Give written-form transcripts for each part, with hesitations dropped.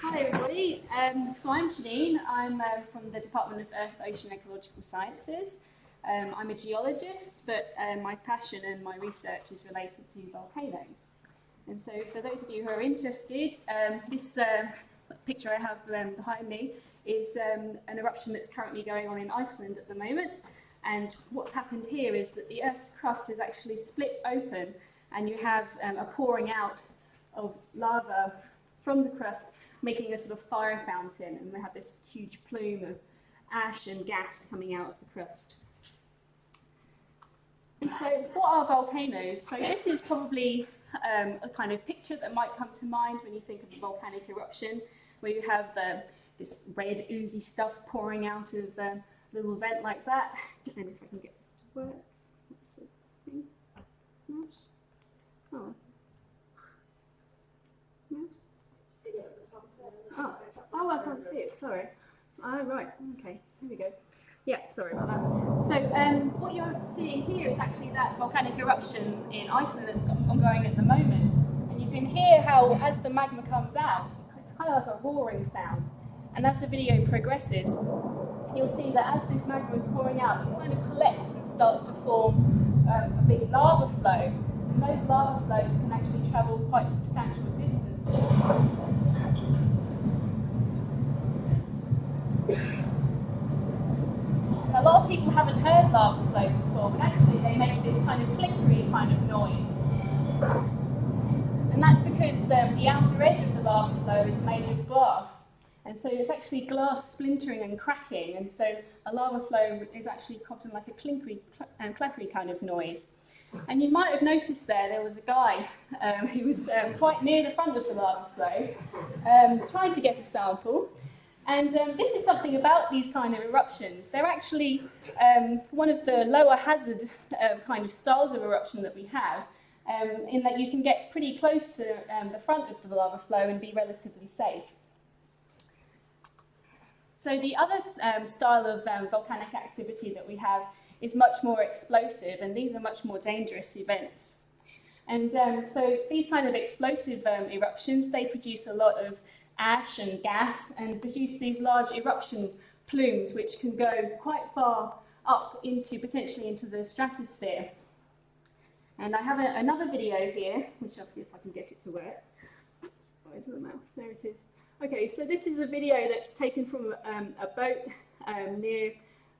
Hi everybody, so I'm Janine, I'm from the Department of Earth, Ocean and Ecological Sciences. I'm a geologist, but my passion and my research is related to volcanoes. And so for those of you who are interested, this picture I have behind me is an eruption that's currently going on in Iceland at the moment. And what's happened here is that the Earth's crust is actually split open, and you have a pouring out of lava from the crust, making a sort of fire fountain, and we have this huge plume of ash and gas coming out of the crust. And so what are volcanoes? So this is probably a kind of picture that might come to mind when you think of a volcanic eruption, where you have this red oozy stuff pouring out of a little vent like that. And if I can get this to work, what's the thing? Mouse? Oh. Mouse? Oh, I can't see it, sorry. Oh, right, okay, here we go. Yeah, sorry about that. So what you're seeing here is actually that volcanic eruption in Iceland that's ongoing at the moment. And you can hear how, as the magma comes out, it's kind of like a roaring sound. And as the video progresses, you'll see that as this magma is pouring out, it kind of collects and starts to form a big lava flow. And those lava flows can actually travel quite substantial distances. A lot of people haven't heard lava flows before, but actually they make this kind of flickery kind of noise. And that's because the outer edge of the lava flow is made of glass. And so it's actually glass splintering and cracking, and so a lava flow is actually often like a clinkery and clackery kind of noise. And you might have noticed there was a guy who was quite near the front of the lava flow, trying to get a sample. And this is something about these kind of eruptions. They're actually one of the lower hazard kind of styles of eruption that we have, in that you can get pretty close to the front of the lava flow and be relatively safe. So the other style of volcanic activity that we have is much more explosive, and these are much more dangerous events. And so these kind of explosive eruptions, they produce a lot of ash and gas and produce these large eruption plumes which can go quite far up into, potentially into the stratosphere. And I have another video here, which I'll see if I can get it to work. Where's the mouse? There it is. Okay, so this is a video that's taken from a boat near,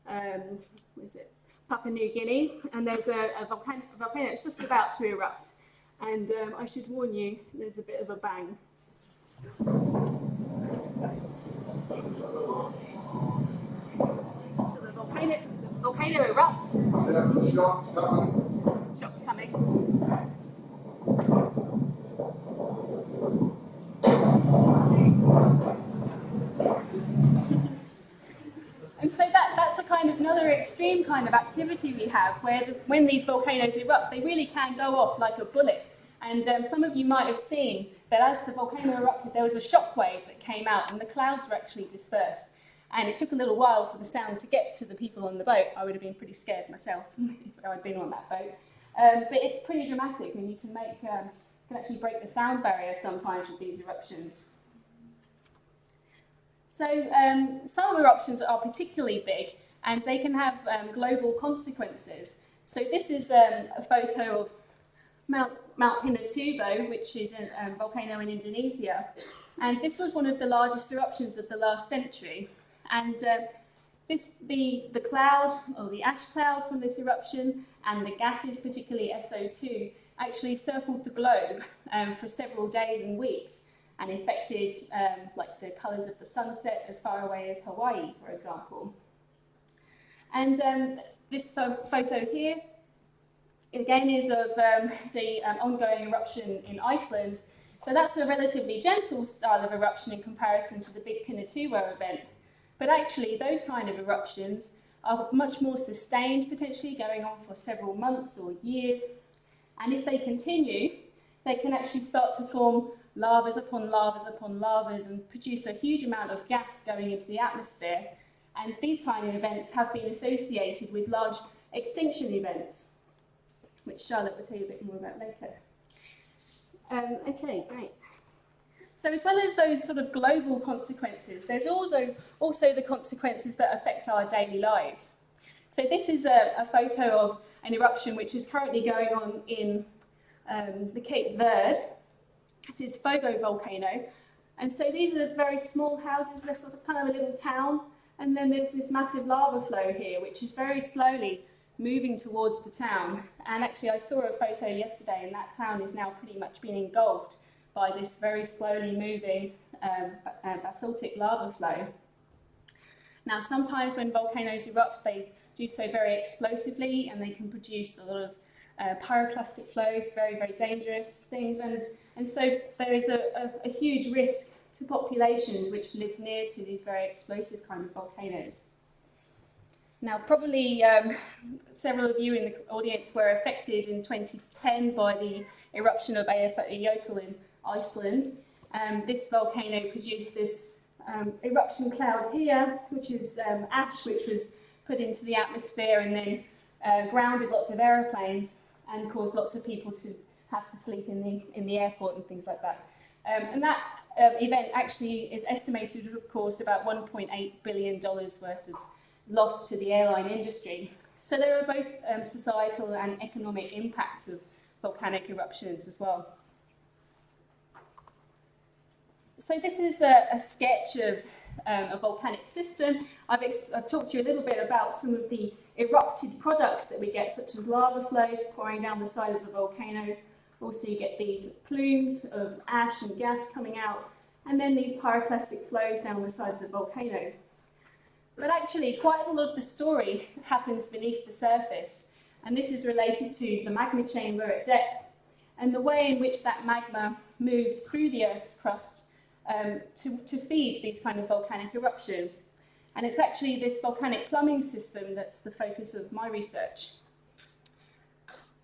what is it? Papua New Guinea, and there's a volcano that's just about to erupt. And I should warn you, there's a bit of a bang. So the volcano erupts. Shock's coming. And so that's a kind of another extreme kind of activity we have, where when these volcanoes erupt, they really can go off like a bullet. And some of you might have seen that as the volcano erupted, there was a shockwave that came out, and the clouds were actually dispersed. And it took a little while for the sound to get to the people on the boat. I would have been pretty scared myself if I'd been on that boat. But it's pretty dramatic, and you can actually break the sound barrier sometimes with these eruptions. So some eruptions are particularly big, and they can have global consequences. So this is a photo of Mount Pinatubo, which is a volcano in Indonesia. And this was one of the largest eruptions of the last century. And the cloud, or the ash cloud from this eruption, and the gases, particularly SO2, actually circled the globe for several days and weeks, and affected like the colours of the sunset as far away as Hawaii, for example. And this photo here, again, is of the ongoing eruption in Iceland. So that's a relatively gentle style of eruption in comparison to the big Pinatubo event. But actually, those kind of eruptions are much more sustained, potentially going on for several months or years. And if they continue, they can actually start to form lavas upon lavas upon lavas and produce a huge amount of gas going into the atmosphere. And these kind of events have been associated with large extinction events, which Charlotte will tell you a bit more about later. Okay, great. So as well as those sort of global consequences, there's also the consequences that affect our daily lives. So this is a photo of an eruption which is currently going on in the Cape Verde. This is Fogo volcano. And so these are very small houses, they're kind of a little town. And then there's this massive lava flow here, which is very slowly moving towards the town. And actually I saw a photo yesterday, and that town is now pretty much being engulfed by this very slowly moving basaltic lava flow. Now sometimes when volcanoes erupt, they do so very explosively, and they can produce a lot of pyroclastic flows, very, very dangerous things. And so there is a huge risk to populations which live near to these very explosive kind of volcanoes. Now, probably several of you in the audience were affected in 2010 by the eruption of Eyjafjallajökull in Iceland. This volcano produced this eruption cloud here, which is ash, which was put into the atmosphere and then grounded lots of aeroplanes and caused lots of people to have to sleep in the airport and things like that. And that event actually is estimated to have caused about $1.8 billion worth of loss to the airline industry. So there are both societal and economic impacts of volcanic eruptions as well. So this is a sketch of a volcanic system. I've talked to you a little bit about some of the erupted products that we get, such as lava flows pouring down the side of the volcano. Also you get these plumes of ash and gas coming out, and then these pyroclastic flows down the side of the volcano. But actually quite a lot of the story happens beneath the surface, and this is related to the magma chamber at depth and the way in which that magma moves through the Earth's crust to feed these kind of volcanic eruptions. And it's actually this volcanic plumbing system that's the focus of my research.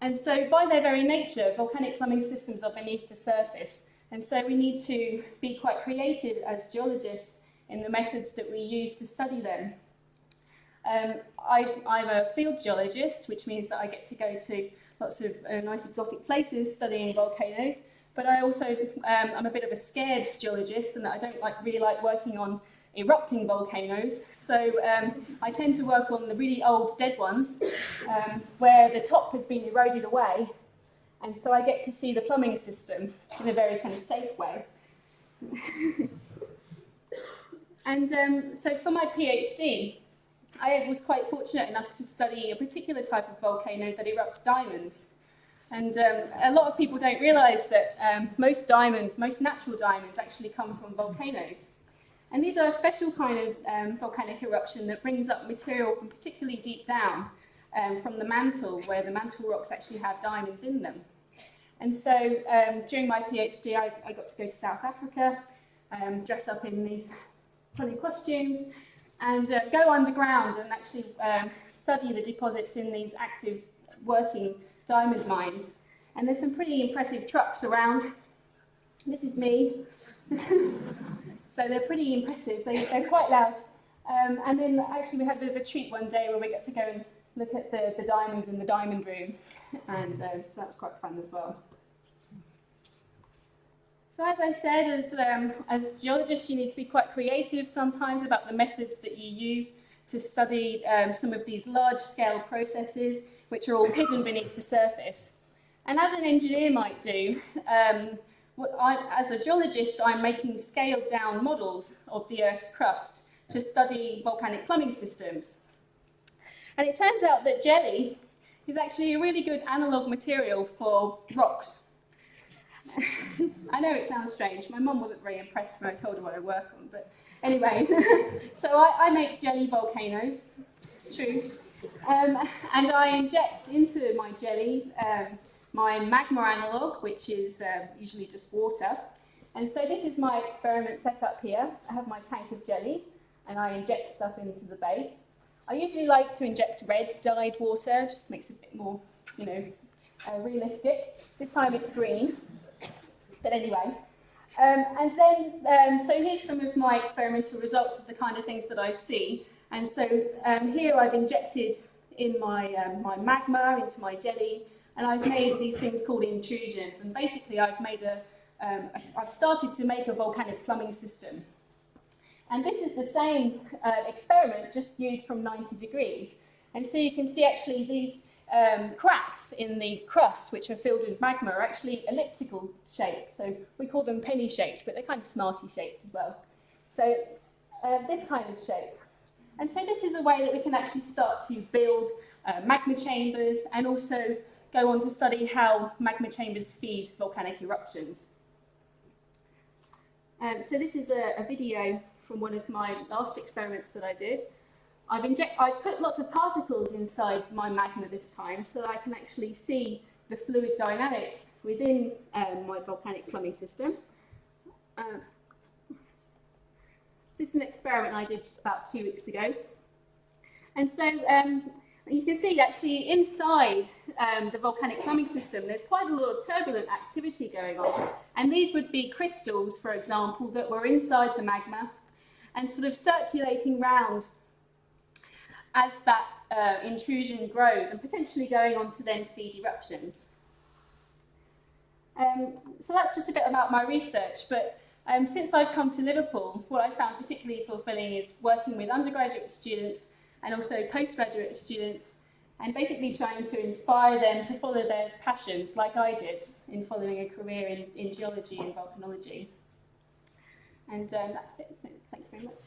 And so by their very nature, volcanic plumbing systems are beneath the surface. And so we need to be quite creative as geologists in the methods that we use to study them. I'm a field geologist, which means that I get to go to lots of nice exotic places studying volcanoes. But I also I'm a bit of a scared geologist, and that I don't really like working on erupting volcanoes. So I tend to work on the really old dead ones, where the top has been eroded away, and so I get to see the plumbing system in a very kind of safe way. And so for my PhD, I was quite fortunate enough to study a particular type of volcano that erupts diamonds. And a lot of people don't realise that most natural diamonds actually come from volcanoes. And these are a special kind of volcanic eruption that brings up material from particularly deep down from the mantle, where the mantle rocks actually have diamonds in them. And so during my PhD, I got to go to South Africa, dress up in these funny costumes, and go underground and actually study the deposits in these active working diamond mines. And there's some pretty impressive trucks around. This is me. So they're pretty impressive. They're quite loud. And then actually we had a bit of a treat one day where we got to go and look at the diamonds in the diamond room. And so that was quite fun as well. So as I said, as geologists, you need to be quite creative sometimes about the methods that you use to study some of these large-scale processes, which are all hidden beneath the surface. And as an engineer might do, as a geologist, I'm making scaled-down models of the Earth's crust to study volcanic plumbing systems. And it turns out that jelly is actually a really good analogue material for rocks. I know it sounds strange. My mum wasn't very impressed when I told her what I work on, but anyway. So I make jelly volcanoes, it's true. And I inject into my jelly my magma analogue, which is usually just water. And so this is my experiment set up here. I have my tank of jelly, and I inject stuff into the base. I usually like to inject red dyed water, just makes it a bit more, realistic. This time it's green. But anyway, and then, so here's some of my experimental results of the kind of things that I see. And so here I've injected in my magma into my jelly, and I've made these things called intrusions. And basically I've made I've started to make a volcanic plumbing system. And this is the same experiment, just viewed from 90 degrees. And so you can see actually these cracks in the crust, which are filled with magma, are actually elliptical shaped. So we call them penny shaped, but they're kind of smarty shaped as well. So this kind of shape. And so this is a way that we can actually start to build magma chambers and also go on to study how magma chambers feed volcanic eruptions. So this is a video from one of my last experiments that I did. I've put lots of particles inside my magma this time so that I can actually see the fluid dynamics within my volcanic plumbing system. This is an experiment I did about 2 weeks ago. And so you can see actually inside the volcanic plumbing system, there's quite a lot of turbulent activity going on. And these would be crystals, for example, that were inside the magma and sort of circulating round as that intrusion grows and potentially going on to then feed eruptions. So that's just a bit about my research, but since I've come to Liverpool, what I found particularly fulfilling is working with undergraduate students and also postgraduate students, and basically trying to inspire them to follow their passions, like I did in following a career in geology and volcanology. And that's it. Thank you very much.